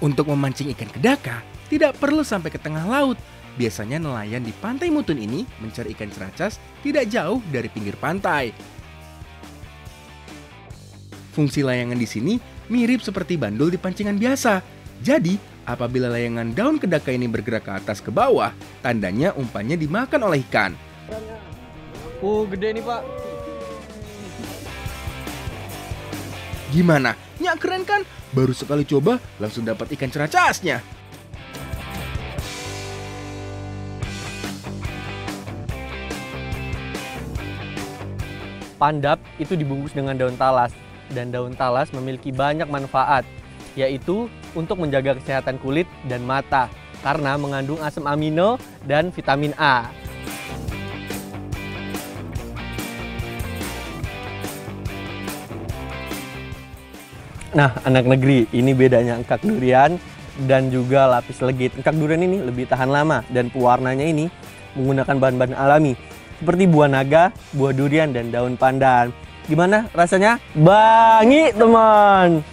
Untuk memancing ikan kedaka, tidak perlu sampai ke tengah laut. Biasanya nelayan di Pantai Mutun ini mencari ikan ceracas tidak jauh dari pinggir pantai. Fungsi layangan di sini mirip seperti bandul di pancingan biasa. Jadi, apabila layangan daun kedaka ini bergerak ke atas ke bawah, tandanya umpannya dimakan oleh ikan. Gede nih, Pak. Gimana? Nyak keren kan? Baru sekali coba langsung dapat ikan ceracasnya. Pandap itu dibungkus dengan daun talas, dan daun talas memiliki banyak manfaat, yaitu untuk menjaga kesehatan kulit dan mata karena mengandung asam amino dan vitamin A. Nah, anak negeri, ini bedanya engkak durian dan juga lapis legit. Engkak durian ini lebih tahan lama dan pewarnanya ini menggunakan bahan-bahan alami seperti buah naga, buah durian, dan daun pandan. Gimana rasanya? Bangi, teman!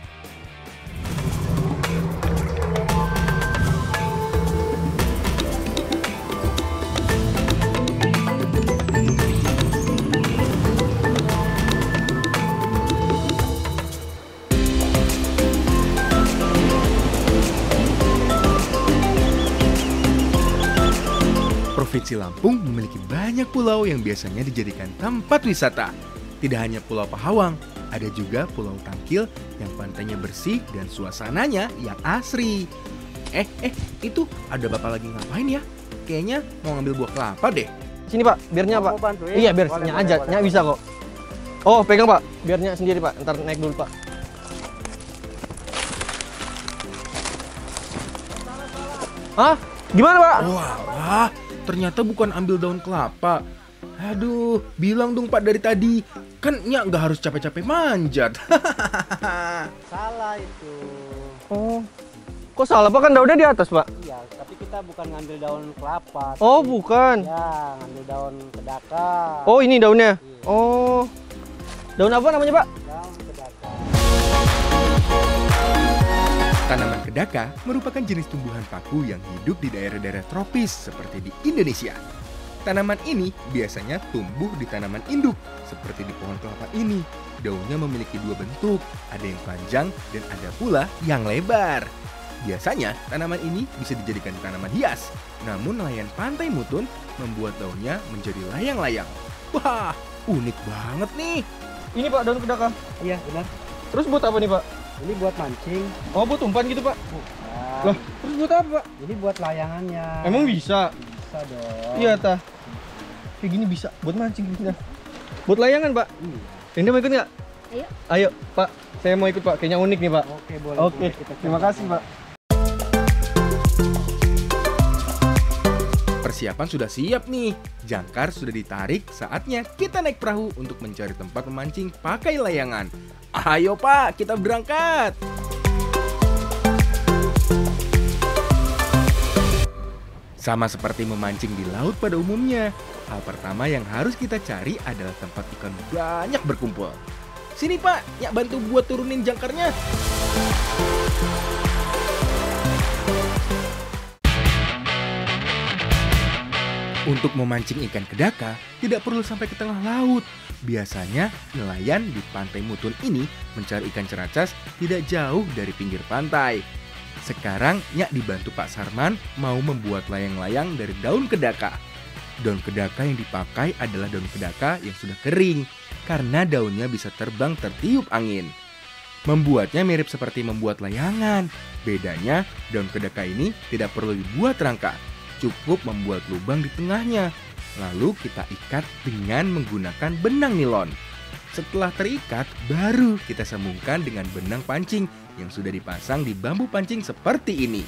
Provinsi Lampung memiliki banyak pulau yang biasanya dijadikan tempat wisata. Tidak hanya Pulau Pahawang, ada juga Pulau Tangkil yang pantainya bersih dan suasananya yang asri. Itu ada bapak lagi ngapain ya? Kayaknya mau ngambil buah kelapa deh. Sini, Pak, biarnya, Pak. Bantuin? Iya, biar Nya aja. Nya bisa kok. Oh, pegang, Pak. Biarnya sendiri, Pak. Ntar naik dulu, Pak. Hah? Gimana, Pak? Wah, ternyata bukan ambil daun kelapa. Aduh, bilang dong Pak dari tadi. Kan Nyak nggak harus capek-capek manjat. Salah itu. Oh. Kok salah, Pak? Kan daunnya di atas, Pak. Iya, tapi kita bukan ngambil daun kelapa. Oh, tapi- bukan. Ya, ngambil daun kedaka. Oh, ini daunnya. Iya. Oh. Daun apa namanya, Pak? Daun kedaka. Tanaman kedaka merupakan jenis tumbuhan paku yang hidup di daerah-daerah tropis seperti di Indonesia. Tanaman ini biasanya tumbuh di tanaman induk, seperti di pohon kelapa ini. Daunnya memiliki dua bentuk, ada yang panjang dan ada pula yang lebar. Biasanya tanaman ini bisa dijadikan tanaman hias, namun nelayan Pantai Mutun membuat daunnya menjadi layang-layang. Wah, unik banget nih. Ini, Pak, daun kedaka. Iya, benar. Terus buat apa nih, Pak? Ini buat mancing. Oh, buat umpan gitu, Pak. Bukan. Lah, terus buat apa, Pak? Ini buat layangannya. Emang bisa? Bisa dong. Iya, tah. Kayak gini bisa buat mancing gitu. Buat layangan, Pak. Iya. Anda mau ikut nggak? Ayo. Ayo, Pak. Saya mau ikut, Pak. Kayaknya unik nih, Pak. Oke, boleh. Oke, boleh. Kita terima coba. kasih, Pak. Persiapan sudah siap nih. Jangkar sudah ditarik, saatnya kita naik perahu untuk mencari tempat memancing pakai layangan. Ayo Pak, kita berangkat. Sama seperti memancing di laut pada umumnya, hal pertama yang harus kita cari adalah tempat ikan banyak berkumpul. Sini Pak, Nyak bantu buat turunin jangkarnya. Untuk memancing ikan kedaka, tidak perlu sampai ke tengah laut. Biasanya, nelayan di Pantai Mutun ini mencari ikan ceracas tidak jauh dari pinggir pantai. Sekarang, Nyak dibantu Pak Sarman mau membuat layang-layang dari daun kedaka. Daun kedaka yang dipakai adalah daun kedaka yang sudah kering, karena daunnya bisa terbang tertiup angin. Membuatnya mirip seperti membuat layangan. Bedanya, daun kedaka ini tidak perlu dibuat rangka. Cukup membuat lubang di tengahnya. Lalu kita ikat dengan menggunakan benang nilon. Setelah terikat, baru kita sambungkan dengan benang pancing yang sudah dipasang di bambu pancing seperti ini.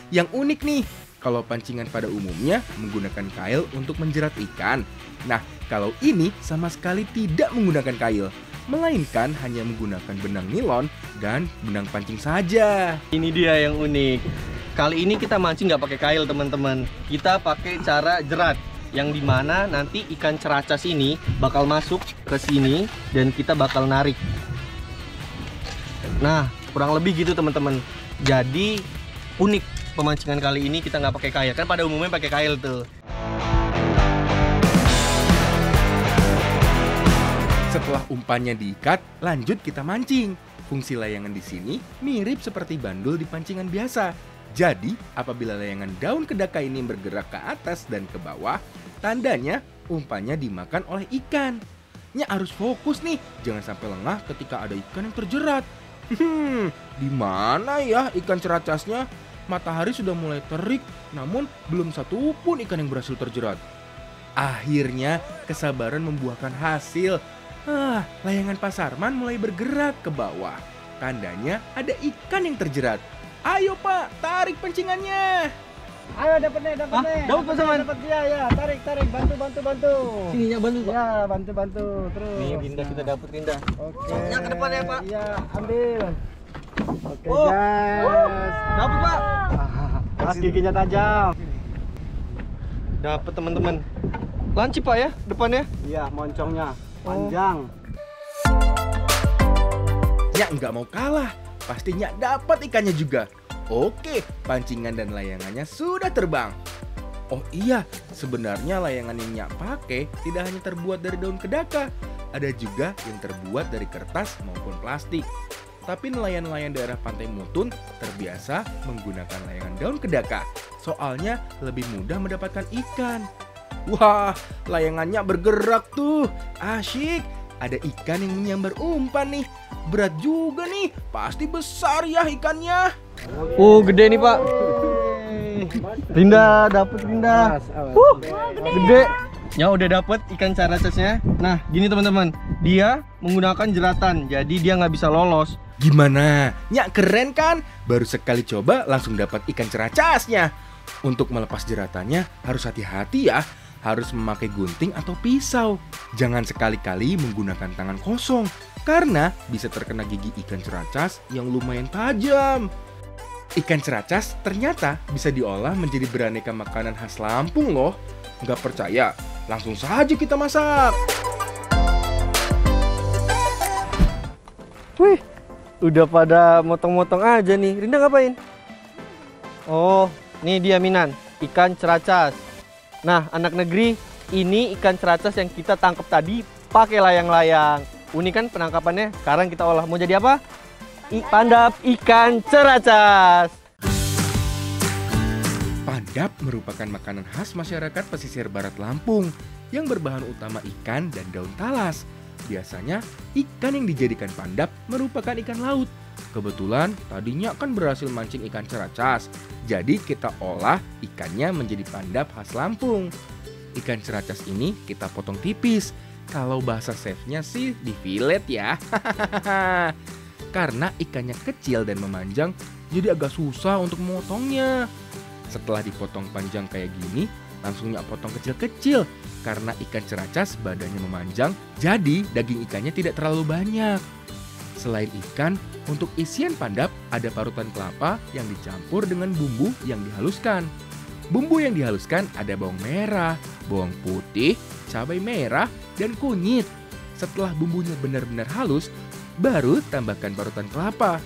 Yang unik nih, kalau pancingan pada umumnya menggunakan kail untuk menjerat ikan. Nah, kalau ini sama sekali tidak menggunakan kail, melainkan hanya menggunakan benang nilon dan benang pancing saja. Ini dia yang unik. Kali ini kita mancing nggak pakai kail, teman-teman. Kita pakai cara jerat, yang dimana nanti ikan ceracas ini bakal masuk ke sini dan kita bakal narik. Nah, kurang lebih gitu, teman-teman. Jadi unik pemancingan kali ini kita nggak pakai kail. Kan pada umumnya pakai kail tuh. Setelah umpannya diikat, lanjut kita mancing. Fungsi layangan di sini mirip seperti bandul di pancingan biasa. Jadi, apabila layangan daun kedaka ini bergerak ke atas dan ke bawah, tandanya umpannya dimakan oleh ikan. Nya harus fokus nih, jangan sampai lengah ketika ada ikan yang terjerat. Di mana ya ikan ceracasnya? Matahari sudah mulai terik, namun belum satu pun ikan yang berhasil terjerat. Akhirnya, kesabaran membuahkan hasil. Layangan Pak Sarman mulai bergerak ke bawah. Tandanya ada ikan yang terjerat. Ayo Pak, tarik pancingannya. Ayo dapat nih. Dapat Pak Sarman. Dapat ya, tarik, bantu. Sininya bantu Pak. Ya, bantu terus. Nih Rinda kita dapat Rinda. Oke. Soknya ke depan ya Pak. Iya, ambil. Oke, Oh. guys. Dapat Pak. Giginya tajam. Dapat teman-teman. Lancip Pak ya depannya. Iya, moncongnya panjang. Nyak nggak mau kalah, pastinya dapat ikannya juga. Oke, pancingan dan layangannya sudah terbang. Oh iya, sebenarnya layangan yang Nyak pakai tidak hanya terbuat dari daun kedaka, ada juga yang terbuat dari kertas maupun plastik. Tapi nelayan-nelayan daerah Pantai Mutun terbiasa menggunakan layangan daun kedaka, soalnya lebih mudah mendapatkan ikan. Wah, layangannya bergerak tuh, asyik. Ada ikan yang menyambar umpan nih. Berat juga nih, pasti besar ya ikannya. Oh, gede nih Pak. Rinda, dapat Rinda. Gede. Ya udah dapat ikan caracasnya. Nah, gini teman-teman, dia menggunakan jeratan, jadi dia nggak bisa lolos. Gimana? Nyak keren kan? Baru sekali coba langsung dapat ikan ceracasnya. Untuk melepas jeratannya harus hati-hati ya. Harus memakai gunting atau pisau. Jangan sekali-kali menggunakan tangan kosong, karena bisa terkena gigi ikan ceracas yang lumayan tajam. Ikan ceracas ternyata bisa diolah menjadi beraneka makanan khas Lampung loh. Nggak percaya? Langsung saja kita masak. Wih, udah pada motong-motong aja nih. Rinda ngapain? Oh, nih dia Minan, ikan ceracas. Nah, anak negeri, ini ikan ceracas yang kita tangkap tadi pakai layang-layang. Unik kan penangkapannya? Sekarang kita olah. Mau jadi apa? Pandap ikan ceracas. Pandap merupakan makanan khas masyarakat pesisir barat Lampung yang berbahan utama ikan dan daun talas. Biasanya, ikan yang dijadikan pandap merupakan ikan laut. Kebetulan tadinya kan berhasil mancing ikan ceracas, jadi kita olah ikannya menjadi pandap khas Lampung. Ikan ceracas ini kita potong tipis. Kalau bahasa chefnya sih di filet ya. Karena ikannya kecil dan memanjang, jadi agak susah untuk memotongnya. Setelah dipotong panjang kayak gini, langsung Nyak potong kecil-kecil. Karena ikan ceracas badannya memanjang, jadi daging ikannya tidak terlalu banyak. Selain ikan, untuk isian pandap ada parutan kelapa yang dicampur dengan bumbu yang dihaluskan. Bumbu yang dihaluskan ada bawang merah, bawang putih, cabai merah, dan kunyit. Setelah bumbunya benar-benar halus, baru tambahkan parutan kelapa.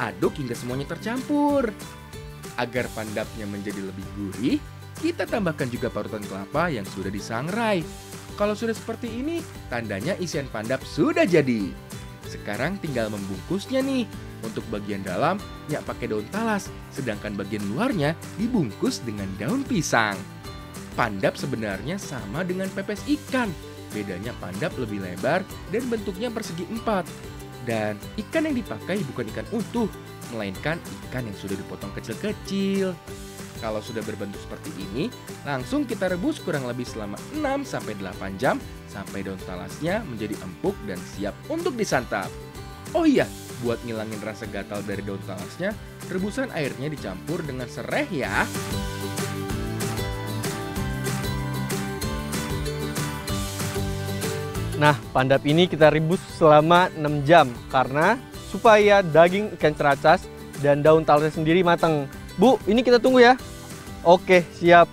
Aduk hingga semuanya tercampur. Agar pandapnya menjadi lebih gurih, kita tambahkan juga parutan kelapa yang sudah disangrai. Kalau sudah seperti ini, tandanya isian pandap sudah jadi. Sekarang tinggal membungkusnya nih. Untuk bagian dalam, Nyak pakai daun talas, sedangkan bagian luarnya dibungkus dengan daun pisang. Pandap sebenarnya sama dengan pepes ikan. Bedanya pandap lebih lebar dan bentuknya persegi 4. Dan ikan yang dipakai bukan ikan utuh, melainkan ikan yang sudah dipotong kecil-kecil. Kalau sudah berbentuk seperti ini, langsung kita rebus kurang lebih selama 6-8 jam sampai daun talasnya menjadi empuk dan siap untuk disantap. Oh iya, buat ngilangin rasa gatal dari daun talasnya, rebusan airnya dicampur dengan sereh ya. Nah, pandap ini kita rebus selama 6 jam karena supaya daging ikan ceracas dan daun talasnya sendiri matang. Bu, ini kita tunggu ya. Oke, siap.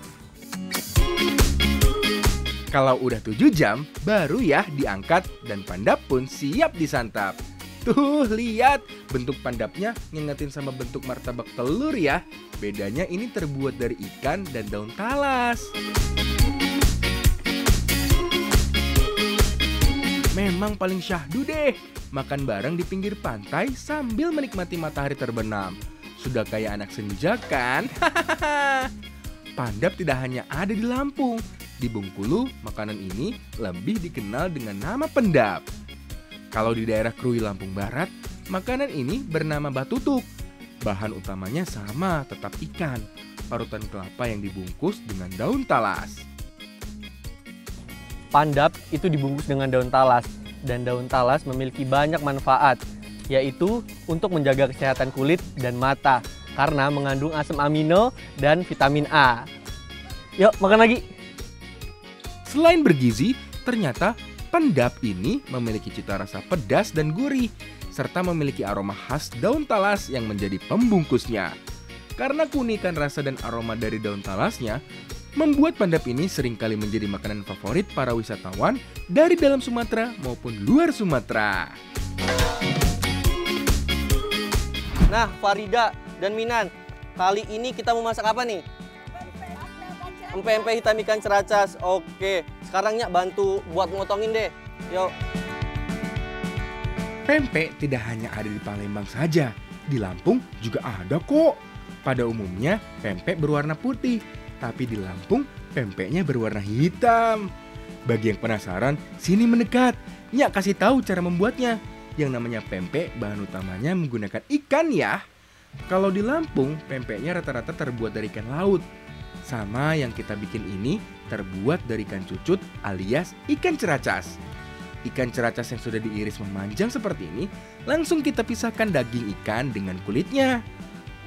Kalau udah 7 jam, baru ya diangkat dan pandap pun siap disantap. Tuh, lihat bentuk pandapnya ngingetin sama bentuk martabak telur ya. Bedanya ini terbuat dari ikan dan daun talas. Memang paling syahdu deh, makan bareng di pinggir pantai sambil menikmati matahari terbenam. Sudah kayak anak senja kan? Pandap tidak hanya ada di Lampung. Di Bengkulu, makanan ini lebih dikenal dengan nama pendap. Kalau di daerah Krui Lampung Barat, makanan ini bernama batutuk. Bahan utamanya sama, tetap ikan, parutan kelapa yang dibungkus dengan daun talas. Pandap itu dibungkus dengan daun talas, dan daun talas memiliki banyak manfaat, yaitu untuk menjaga kesehatan kulit dan mata, karena mengandung asam amino dan vitamin A. Yuk, makan lagi! Selain bergizi, ternyata pendap ini memiliki cita rasa pedas dan gurih, serta memiliki aroma khas daun talas yang menjadi pembungkusnya. Karena keunikan rasa dan aroma dari daun talasnya, membuat pendap ini seringkali menjadi makanan favorit para wisatawan dari dalam Sumatera maupun luar Sumatera. Nah, Farida dan Minan, kali ini kita mau masak apa nih? Empe-empe hitam ikan ceracas. Oke, sekarang Nyak bantu buat ngotongin deh. Yuk. Pempek tidak hanya ada di Palembang saja, di Lampung juga ada kok. Pada umumnya, pempek berwarna putih, tapi di Lampung, pempeknya berwarna hitam. Bagi yang penasaran, sini mendekat. Nyak kasih tahu cara membuatnya. Yang namanya pempek, bahan utamanya menggunakan ikan ya. Kalau di Lampung, pempeknya rata-rata terbuat dari ikan laut. Sama yang kita bikin ini terbuat dari ikan cucut alias ikan ceracas. Ikan ceracas yang sudah diiris memanjang seperti ini, langsung kita pisahkan daging ikan dengan kulitnya.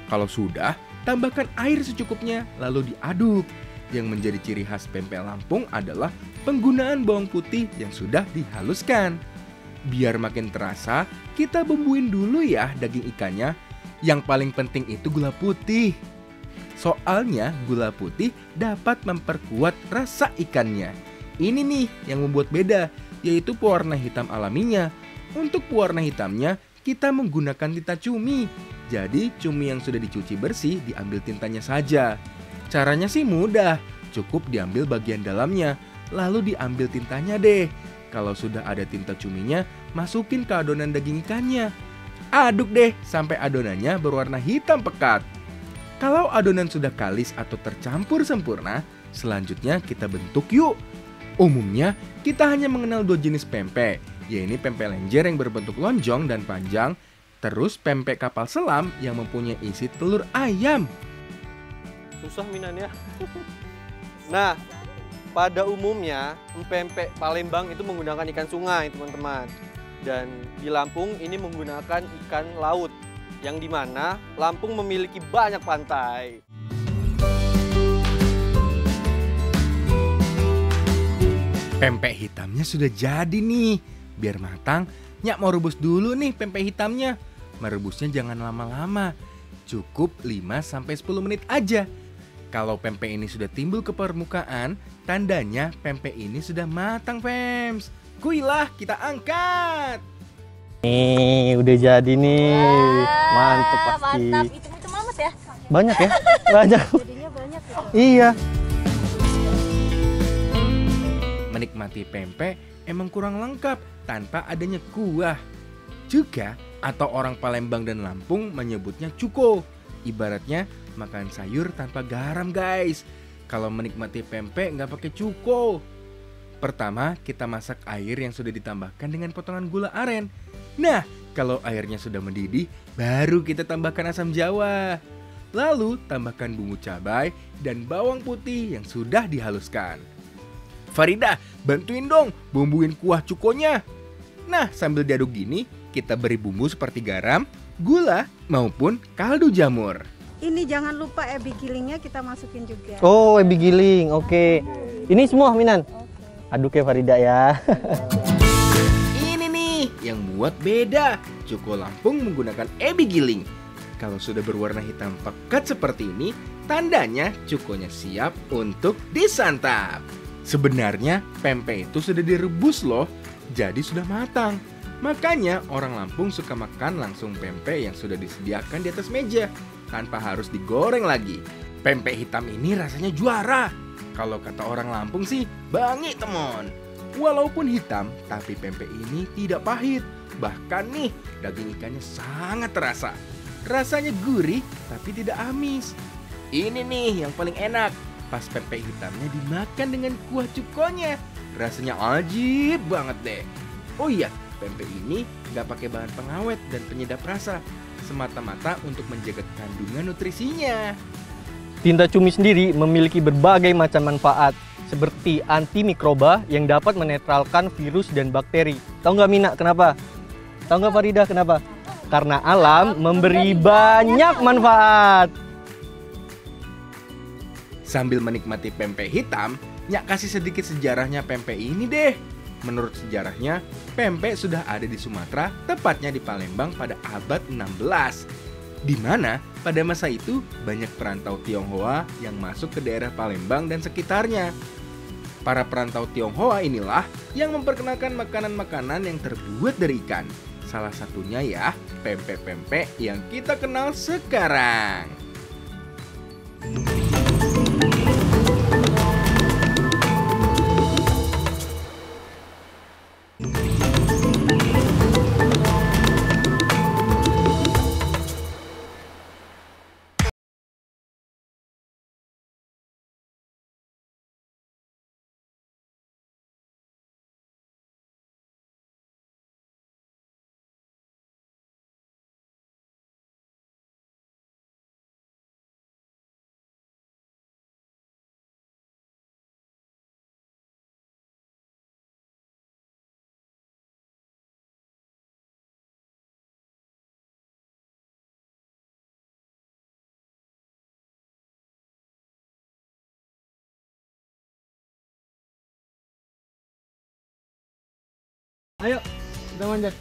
Kalau sudah, tambahkan air secukupnya lalu diaduk. Yang menjadi ciri khas pempek Lampung adalah penggunaan bawang putih yang sudah dihaluskan. Biar makin terasa, kita bumbuin dulu ya daging ikannya. Yang paling penting itu gula putih. Soalnya gula putih dapat memperkuat rasa ikannya. Ini nih yang membuat beda, yaitu pewarna hitam alaminya. Untuk pewarna hitamnya, kita menggunakan tinta cumi. Jadi cumi yang sudah dicuci bersih diambil tintanya saja. Caranya sih mudah, cukup diambil bagian dalamnya, lalu diambil tintanya deh. Kalau sudah ada tinta cuminya, masukin ke adonan daging ikannya. Aduk deh sampai adonannya berwarna hitam pekat. Kalau adonan sudah kalis atau tercampur sempurna, selanjutnya kita bentuk yuk. Umumnya, kita hanya mengenal dua jenis pempek, yaitu pempek lenjer yang berbentuk lonjong dan panjang, terus pempek kapal selam yang mempunyai isi telur ayam. Susah Minan ya. Nah, pada umumnya empek-empek Palembang itu menggunakan ikan sungai, teman-teman. Dan di Lampung ini menggunakan ikan laut, yang dimana Lampung memiliki banyak pantai. Pempek hitamnya sudah jadi nih. Biar matang, Nyak mau rebus dulu nih pempek hitamnya. Merebusnya jangan lama-lama, cukup 5-10 menit aja. Kalau pempek ini sudah timbul ke permukaan, tandanya pempek ini sudah matang, Fems. Kuilah, kita angkat. Nih, udah jadi nih. Wah, Mantap pasti. Mantap, hitam-hitam amat ya. Banyak ya? Banyak. Jadinya banyak ya. Iya. Menikmati pempek emang kurang lengkap tanpa adanya kuah. Juga, atau orang Palembang dan Lampung menyebutnya cuko. Ibaratnya makan sayur tanpa garam, guys. Kalau menikmati pempek nggak pakai cuko. Pertama, kita masak air yang sudah ditambahkan dengan potongan gula aren. Nah, kalau airnya sudah mendidih, baru kita tambahkan asam jawa. Lalu, tambahkan bumbu cabai dan bawang putih yang sudah dihaluskan. Farida, bantuin dong bumbuin kuah cukonya. Nah, sambil diaduk gini, kita beri bumbu seperti garam, gula, maupun kaldu jamur. Ini jangan lupa ebi gilingnya kita masukin juga. Oh, ebi giling. Oke. Ini semua Minan. Aduk ya Farida ya. Ini nih yang buat beda. Cuko Lampung menggunakan ebi giling. Kalau sudah berwarna hitam pekat seperti ini, tandanya cukonya siap untuk disantap. Sebenarnya pempek itu sudah direbus loh, jadi sudah matang. Makanya orang Lampung suka makan langsung pempek yang sudah disediakan di atas meja, tanpa harus digoreng lagi. Pempek hitam ini rasanya juara. Kalau kata orang Lampung sih, bangi temon. Walaupun hitam, tapi pempek ini tidak pahit. Bahkan nih, daging ikannya sangat terasa. Rasanya gurih, tapi tidak amis. Ini nih yang paling enak. Pas pempek hitamnya dimakan dengan kuah cukonya. Rasanya ajib banget deh. Oh iya, pempek ini nggak pakai bahan pengawet dan penyedap rasa, semata-mata untuk menjaga kandungan nutrisinya. Tinta cumi sendiri memiliki berbagai macam manfaat, seperti antimikroba yang dapat menetralkan virus dan bakteri. Tahu nggak Mina kenapa? Tahu nggak Farida kenapa? Karena alam memberi banyak manfaat. Sambil menikmati pempek hitam, Nyak kasih sedikit sejarahnya pempek ini deh. Menurut sejarahnya, pempek sudah ada di Sumatera, tepatnya di Palembang pada abad 16. Di mana pada masa itu banyak perantau Tionghoa yang masuk ke daerah Palembang dan sekitarnya. Para perantau Tionghoa inilah yang memperkenalkan makanan-makanan yang terbuat dari ikan. Salah satunya ya, pempek-pempek yang kita kenal sekarang. Ayo, kita manjat.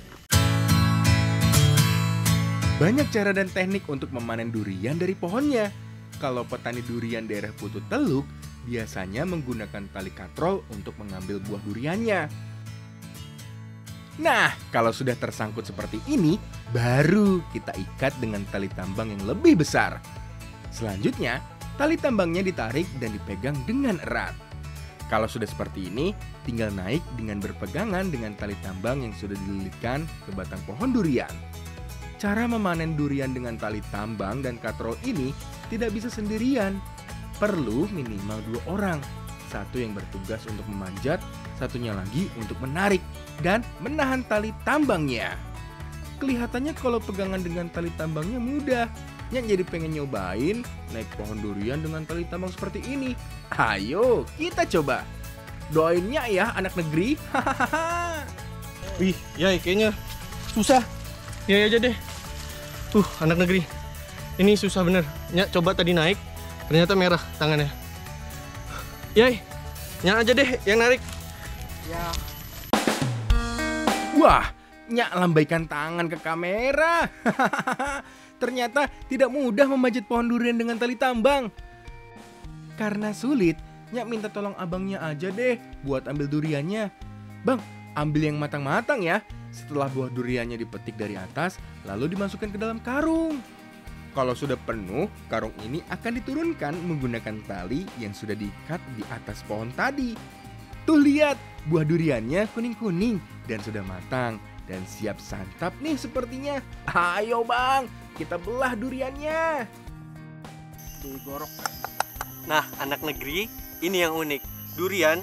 Banyak cara dan teknik untuk memanen durian dari pohonnya. Kalau petani durian daerah Putu Teluk, biasanya menggunakan tali katrol untuk mengambil buah duriannya. Nah, kalau sudah tersangkut seperti ini, baru kita ikat dengan tali tambang yang lebih besar. Selanjutnya, tali tambangnya ditarik dan dipegang dengan erat. Kalau sudah seperti ini, tinggal naik dengan berpegangan dengan tali tambang yang sudah dililitkan ke batang pohon durian. Cara memanen durian dengan tali tambang dan katrol ini tidak bisa sendirian. Perlu minimal 2 orang. Satu yang bertugas untuk memanjat, satunya lagi untuk menarik dan menahan tali tambangnya. Kelihatannya kalau pegangan dengan tali tambangnya mudah. Nyak jadi pengen nyobain naik pohon durian dengan tali tambang seperti ini. Ayo, kita coba. Doain Nyak ya anak negeri. Wih, ya kayaknya susah. Ya aja deh. Anak negeri. Ini susah bener. Nyak coba tadi naik, ternyata merah tangannya. Yai, Nyak aja deh yang narik. Ya. Wah, Nyak lambaikan tangan ke kamera. Ternyata tidak mudah memanjat pohon durian dengan tali tambang. Karena sulit, Nyak minta tolong abangnya aja deh buat ambil duriannya. Bang, ambil yang matang-matang ya. Setelah buah duriannya dipetik dari atas, lalu dimasukkan ke dalam karung. Kalau sudah penuh, karung ini akan diturunkan menggunakan tali yang sudah diikat di atas pohon tadi. Tuh lihat, buah duriannya kuning-kuning dan sudah matang dan siap santap nih sepertinya. Ayo bang, kita belah duriannya. Digorok. Nah, anak negeri, ini yang unik. Durian,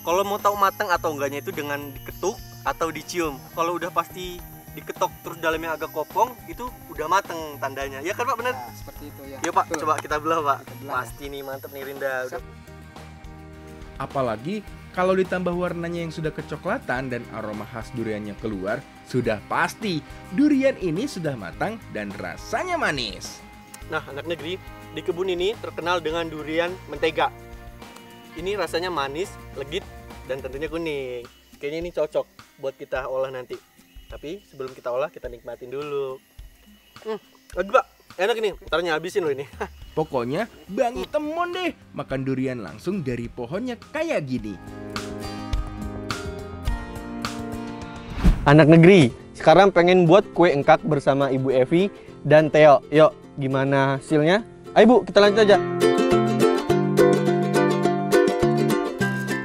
kalau mau tahu matang atau enggaknya itu dengan diketuk atau dicium. Kalau udah pasti diketok terus dalamnya agak kopong, itu udah mateng tandanya. Ya kan Pak, bener? Nah, seperti itu ya. Yuk Pak, Betul. coba kita belah Pak. Kita belah. Pasti nih mantep nih Rinda. Siap. Apalagi kalau ditambah warnanya yang sudah kecoklatan dan aroma khas duriannya keluar, sudah pasti durian ini sudah matang dan rasanya manis. Nah, anak negeri, di kebun ini terkenal dengan durian mentega. Ini rasanya manis, legit, dan tentunya kuning. Kayaknya ini cocok buat kita olah nanti. Tapi sebelum kita olah, kita nikmatin dulu. Lagi Pak, enak ini. Ntarnya habisin loh ini. Pokoknya bangi temon deh makan durian langsung dari pohonnya kayak gini. anak negeri. Sekarang pengen buat kue engkak bersama Ibu Evi dan Theo. Yuk, gimana hasilnya? Ayo Bu, kita lanjut aja.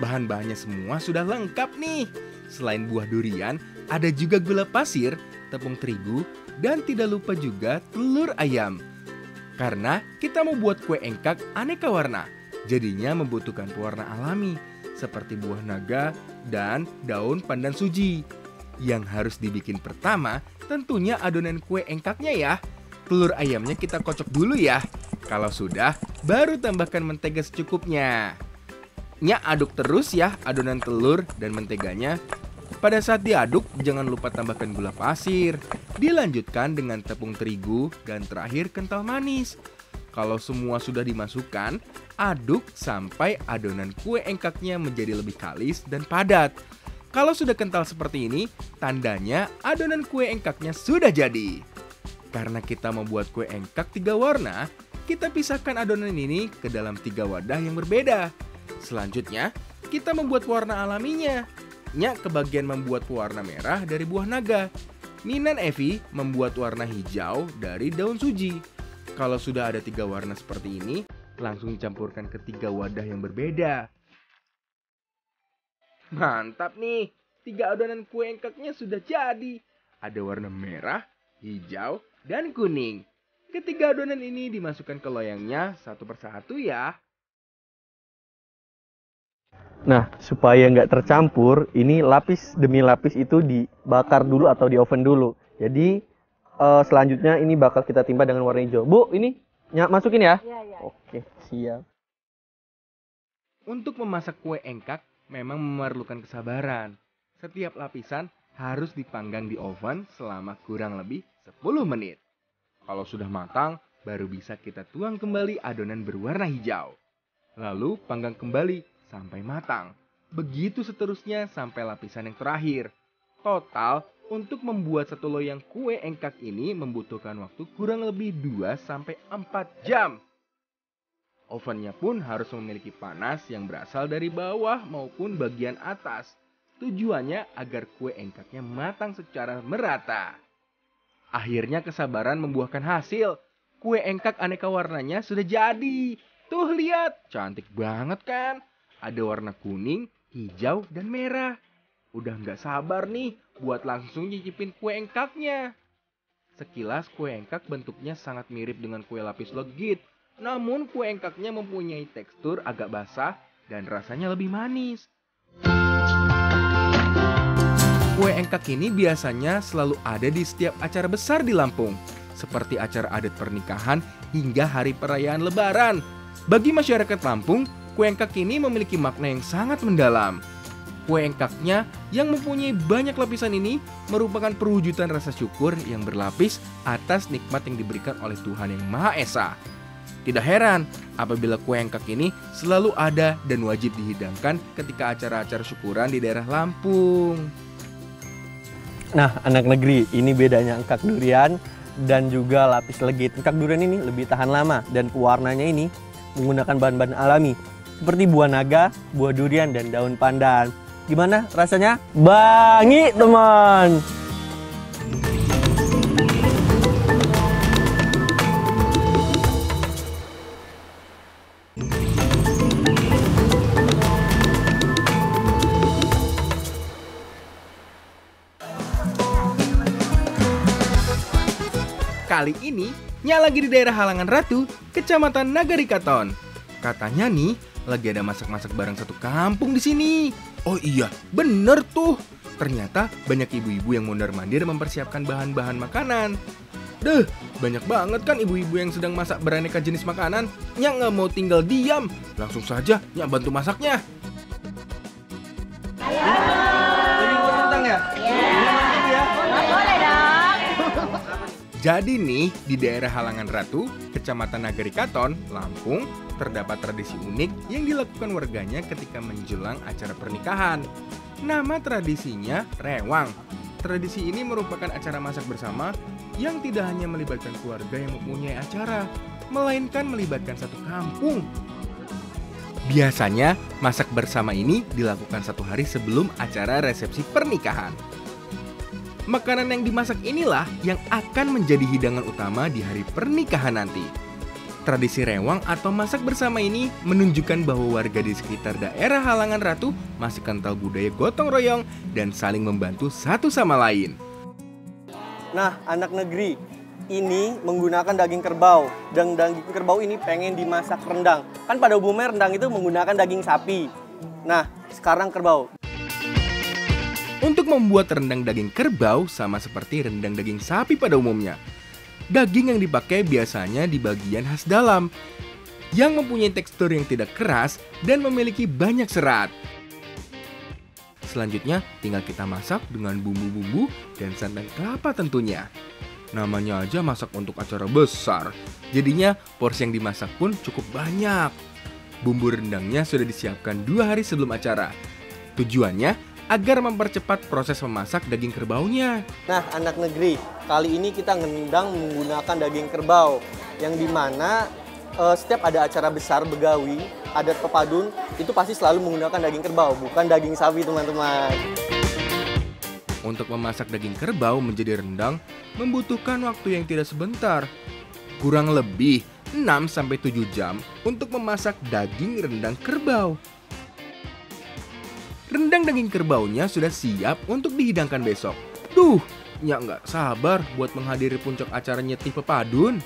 Bahan-bahannya semua sudah lengkap nih. Selain buah durian, ada juga gula pasir, tepung terigu, dan tidak lupa juga telur ayam. Karena kita mau buat kue engkak aneka warna, jadinya membutuhkan pewarna alami seperti buah naga dan daun pandan suji. Yang harus dibikin pertama tentunya adonan kue engkaknya ya. Telur ayamnya kita kocok dulu ya. Kalau sudah, baru tambahkan mentega secukupnya. Aduk terus ya adonan telur dan menteganya. Pada saat diaduk, jangan lupa tambahkan gula pasir. Dilanjutkan dengan tepung terigu dan terakhir kental manis. Kalau semua sudah dimasukkan, aduk sampai adonan kue engkaknya menjadi lebih kalis dan padat. Kalau sudah kental seperti ini, tandanya adonan kue engkaknya sudah jadi. Karena kita membuat kue engkak 3 warna, kita pisahkan adonan ini ke dalam 3 wadah yang berbeda. Selanjutnya, kita membuat warna alaminya. Kebagian membuat pewarna merah dari buah naga. Minan Evi membuat warna hijau dari daun suji. Kalau sudah ada 3 warna seperti ini, langsung campurkan ke 3 wadah yang berbeda. Mantap nih, 3 adonan kue engkaknya sudah jadi. Ada warna merah, hijau, dan kuning. Ketiga adonan ini dimasukkan ke loyangnya satu persatu ya. Nah, supaya nggak tercampur, ini lapis demi lapis itu dibakar dulu atau di oven dulu. Jadi selanjutnya ini bakal kita timpa dengan warna hijau. Bu, ini masukin ya? Iya. Oke, siap. Untuk memasak kue engkak memang memerlukan kesabaran. Setiap lapisan harus dipanggang di oven selama kurang lebih 10 menit. Kalau sudah matang, baru bisa kita tuang kembali adonan berwarna hijau. Lalu panggang kembali sampai matang. Begitu seterusnya sampai lapisan yang terakhir. Total, untuk membuat satu loyang kue engkak ini membutuhkan waktu kurang lebih 2-4 jam. Ovennya pun harus memiliki panas yang berasal dari bawah maupun bagian atas. Tujuannya agar kue engkaknya matang secara merata. Akhirnya kesabaran membuahkan hasil. Kue engkak aneka warnanya sudah jadi. Tuh lihat, cantik banget kan? Ada warna kuning, hijau, dan merah. Udah nggak sabar nih buat langsung nyicipin kue engkaknya. Sekilas kue engkak bentuknya sangat mirip dengan kue lapis legit. Namun kue engkaknya mempunyai tekstur agak basah dan rasanya lebih manis. Kue engkak ini biasanya selalu ada di setiap acara besar di Lampung, seperti acara adat pernikahan hingga hari perayaan Lebaran. Bagi masyarakat Lampung, kue engkak ini memiliki makna yang sangat mendalam. Kue engkaknya yang mempunyai banyak lapisan ini merupakan perwujudan rasa syukur yang berlapis atas nikmat yang diberikan oleh Tuhan Yang Maha Esa. Tidak heran apabila kue engkak ini selalu ada dan wajib dihidangkan ketika acara-acara syukuran di daerah Lampung. Nah, anak negeri, ini bedanya engkak durian dan juga lapis legit. Engkak durian ini lebih tahan lama dan pewarnanya ini menggunakan bahan-bahan alami seperti buah naga, buah durian, dan daun pandan. Gimana rasanya? Bangi, teman! Kali ini, lagi di daerah Halangan Ratu, Kecamatan Nagari Katon. Katanya nih, lagi ada masak-masak bareng satu kampung di sini. Oh iya, bener tuh. Ternyata banyak ibu-ibu yang mondar-mandir mempersiapkan bahan-bahan makanan. Banyak banget kan ibu-ibu yang sedang masak beraneka jenis makanan. Nyak nggak mau tinggal diam. Langsung saja Nyak bantu masaknya. Boleh dong. Jadi nih, di daerah Halangan Ratu, Kecamatan Nagari Katon, Lampung, terdapat tradisi unik yang dilakukan warganya ketika menjelang acara pernikahan. Nama tradisinya rewang. Tradisi ini merupakan acara masak bersama yang tidak hanya melibatkan keluarga yang mempunyai acara, melainkan melibatkan satu kampung. Biasanya, masak bersama ini dilakukan 1 hari sebelum acara resepsi pernikahan. Makanan yang dimasak inilah yang akan menjadi hidangan utama di hari pernikahan nanti. Tradisi rewang atau masak bersama ini menunjukkan bahwa warga di sekitar daerah Halangan Ratu masih kental budaya gotong royong dan saling membantu satu sama lain. Nah, anak negeri, ini menggunakan daging kerbau. Dan daging kerbau ini pengen dimasak rendang. Kan pada umumnya rendang itu menggunakan daging sapi. Nah, sekarang kerbau. Untuk membuat rendang daging kerbau sama seperti rendang daging sapi pada umumnya. Daging yang dipakai biasanya di bagian khas dalam, yang mempunyai tekstur yang tidak keras dan memiliki banyak serat. Selanjutnya, tinggal kita masak dengan bumbu-bumbu dan santan kelapa tentunya. Namanya aja masak untuk acara besar, jadinya porsi yang dimasak pun cukup banyak. Bumbu rendangnya sudah disiapkan 2 hari sebelum acara. Tujuannya agar mempercepat proses memasak daging kerbaunya. Nah, anak negeri, kali ini kita ngendang menggunakan daging kerbau. Yang dimana setiap ada acara besar begawi, adat pepadun, itu pasti selalu menggunakan daging kerbau, bukan daging sapi teman-teman. Untuk memasak daging kerbau menjadi rendang membutuhkan waktu yang tidak sebentar. Kurang lebih 6-7 jam untuk memasak daging rendang kerbau. Rendang daging kerbaunya sudah siap untuk dihidangkan besok. Duh, Nyak nggak sabar buat menghadiri puncak acara nyetih pepadun.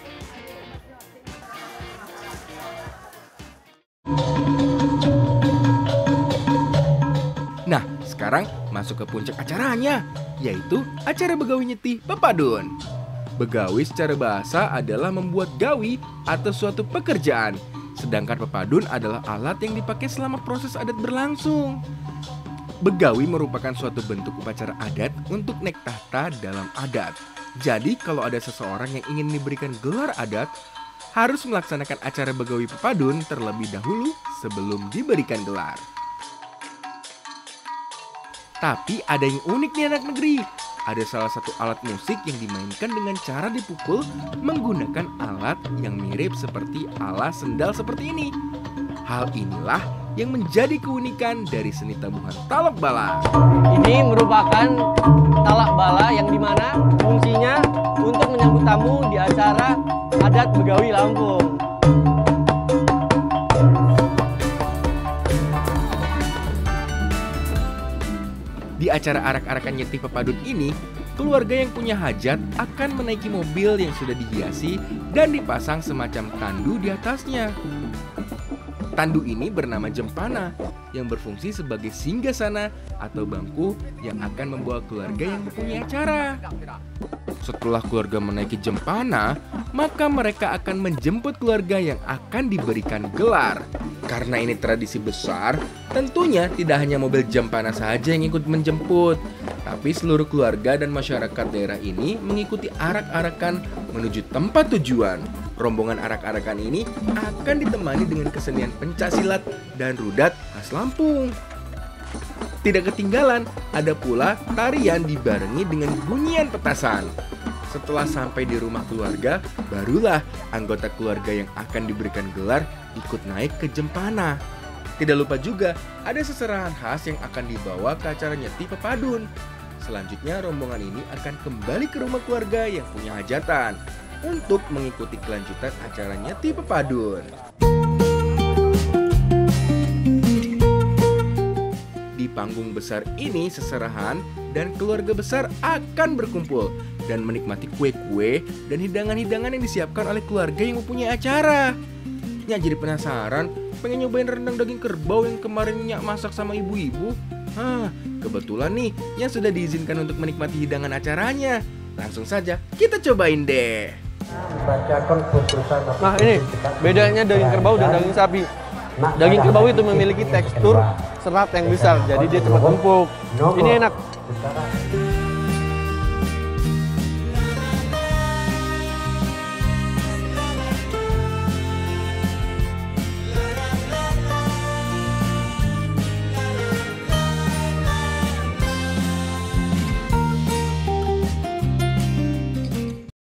Nah, sekarang masuk ke puncak acaranya, yaitu acara begawi nyetih pepadun. Begawi secara bahasa adalah membuat gawi atau suatu pekerjaan, sedangkan pepadun adalah alat yang dipakai selama proses adat berlangsung. Begawi merupakan suatu bentuk upacara adat untuk naik tahta dalam adat. Jadi kalau ada seseorang yang ingin diberikan gelar adat, harus melaksanakan acara begawi pepadun terlebih dahulu sebelum diberikan gelar. Tapi ada yang unik nih anak negeri. Ada salah satu alat musik yang dimainkan dengan cara dipukul menggunakan alat yang mirip seperti ala sendal seperti ini. Hal inilah yang menjadi keunikan dari seni tabuhan talak bala. Ini merupakan talak bala yang dimana fungsinya untuk menyambut tamu di acara adat begawi Lampung. Di acara arak-arakan nyetih pepadun ini, keluarga yang punya hajat akan menaiki mobil yang sudah dihiasi dan dipasang semacam tandu di atasnya. Tandu ini bernama jempana yang berfungsi sebagai singgasana atau bangku yang akan membawa keluarga yang mempunyai acara. Setelah keluarga menaiki jempana, maka mereka akan menjemput keluarga yang akan diberikan gelar. Karena ini tradisi besar, tentunya tidak hanya mobil jempana saja yang ikut menjemput, tapi seluruh keluarga dan masyarakat daerah ini mengikuti arak-arakan menuju tempat tujuan. Rombongan arak-arakan ini akan ditemani dengan kesenian pencaksilat dan rudat khas Lampung. Tidak ketinggalan, ada pula tarian dibarengi dengan bunyian petasan. Setelah sampai di rumah keluarga, barulah anggota keluarga yang akan diberikan gelar ikut naik ke jempana. Tidak lupa juga, ada seserahan khas yang akan dibawa ke acara nyetih pepadun. Selanjutnya, rombongan ini akan kembali ke rumah keluarga yang punya hajatan untuk mengikuti kelanjutan acara nyetih pepadun. Di panggung besar ini seserahan dan keluarga besar akan berkumpul dan menikmati kue-kue dan hidangan-hidangan yang disiapkan oleh keluarga yang mempunyai acara. Nyak jadi penasaran, pengen nyobain rendang daging kerbau yang kemarin Nyak masak sama ibu-ibu. Kebetulan nih, Nyak sudah diizinkan untuk menikmati hidangan acaranya. Langsung saja kita cobain deh. Nah, ini bedanya daging kerbau dan daging sapi. Daging kerbau itu memiliki tekstur serat yang besar, jadi dia cepat empuk. Ini enak.